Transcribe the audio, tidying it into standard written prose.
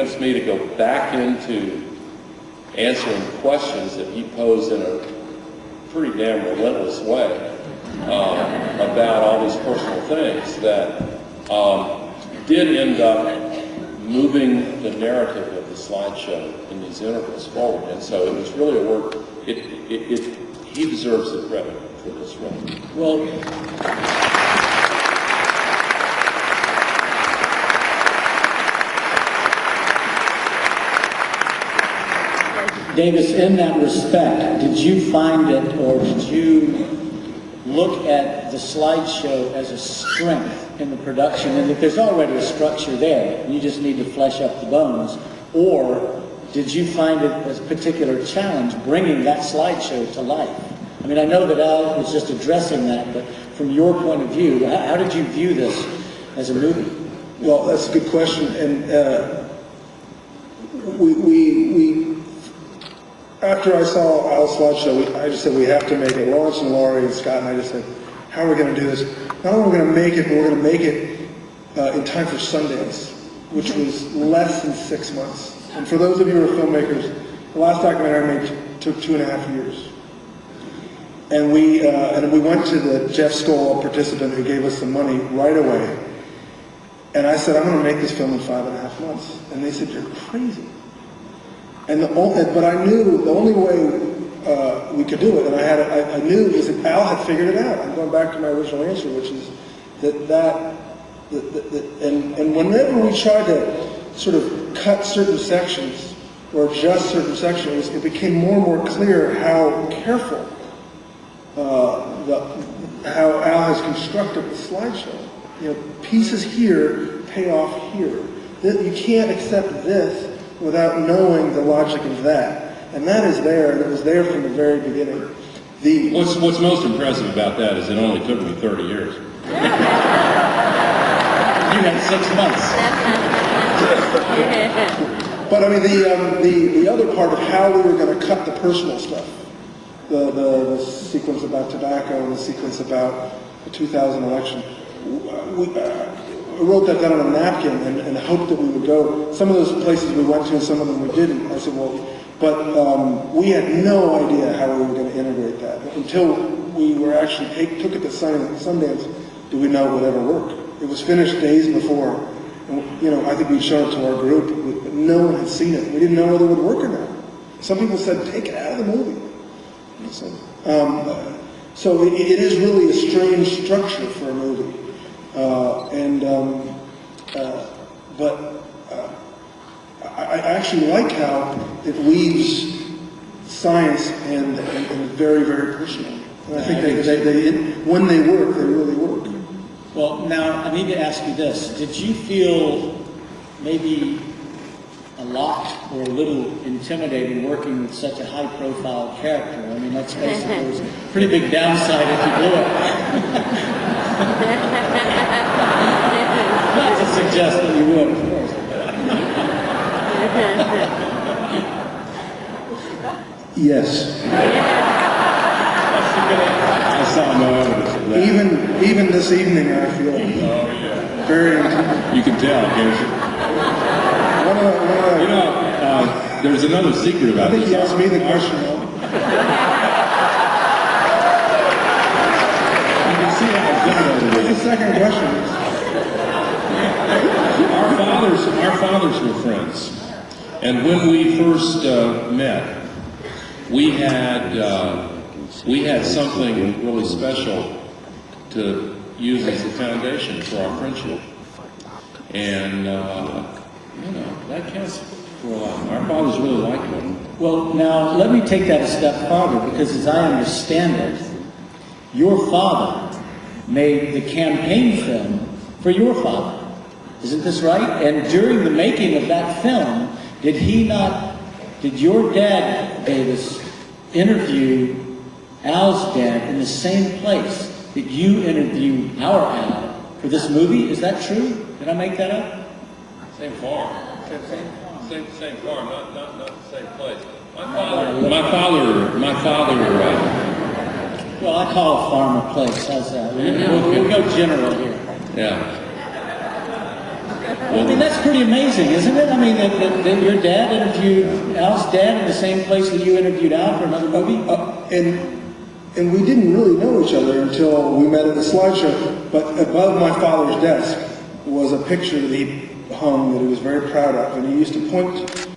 convinced me to go back into answering questions that he posed in a pretty damn relentless way about all these personal things that did end up moving the narrative of the slideshow in these intervals forward. And so it was really a work, he deserves the credit for this role. Well, Davis, in that respect, did you find it, or did you look at the slideshow as a strength in the production, and that there's already a structure there, and you just need to flesh up the bones? Or did you find it as a particular challenge bringing that slideshow to life? I mean, I know that Al was just addressing that, but from your point of view, how did you view this as a movie? Well, that's a good question, and after I saw Al's slideshow, I just said, we have to make it. Lawrence and Laurie and Scott and I just said, how are we going to do this? Not only are we going to make it, but we're going to make it in time for Sundance, which was less than 6 months. And for those of you who are filmmakers, the last documentary I made took 2.5 years. And we went to the Jeff Skoll participant who gave us the money right away. And I said, I'm going to make this film in 5.5 months. And they said, you're crazy. But I knew the only way we could do it, and I knew, is that Al had figured it out. I'm going back to my original answer, which is and whenever we tried to sort of cut certain sections or adjust certain sections, it became more and more clear how careful how Al has constructed the slideshow. You know, pieces here pay off here. You can't accept this without knowing the logic of that. And that is there, and it was there from the very beginning. What's most impressive about that is it only took me 30 years. You had 6 months. But I mean, the other part of how we were going to cut the personal stuff, the sequence about tobacco and the sequence about the 2000 election, I wrote that down on a napkin and hoped that we would go. Some of those places we went to and some of them we didn't. I said, well, but we had no idea how we were going to integrate that. Until we were actually took it to Sundance, did we know it would ever work. It was finished days before. And, you know, I think we'd shown it to our group, but no one had seen it. We didn't know whether it would work or not. Some people said, take it out of the movie. So it is really a strange structure for a movie. But I actually like how it weaves science and very, very personal. And I think when they work, they really work. Well, now I need to ask you this: did you feel maybe a lot or a little intimidating working with such a high-profile character? I mean, let's face it, there was a pretty big downside if you blew it. Not to suggest that you would, of course. Yes. I saw no evidence of that. Even this evening, I feel very intimidated. You can tell, can't you? You know, there's another secret about I think this. he asked me the question. You can see how intimidated it The is. second question Our fathers were friends, and when we first met, we had something really special to use as the foundation for our friendship, and you know, that counts for a lot. Our fathers really liked him. Well, now let me take that a step farther, because as I understand it, your father made the campaign film for your father. Isn't this right? And during the making of that film, did your dad, Davis, interview Al's dad in the same place that you interviewed our Al for this movie? Is that true? Did I make that up? Same farm. Same farm, not the same place. My father. Well, I call a farm a place. How's that? We'll go general here. Yeah. I mean, that's pretty amazing, isn't it? I mean, that your dad interviewed Al's dad in the same place that you interviewed Al for another movie? And we didn't really know each other until we met at the slideshow. But above my father's desk was a picture that he hung that he was very proud of. And he used to point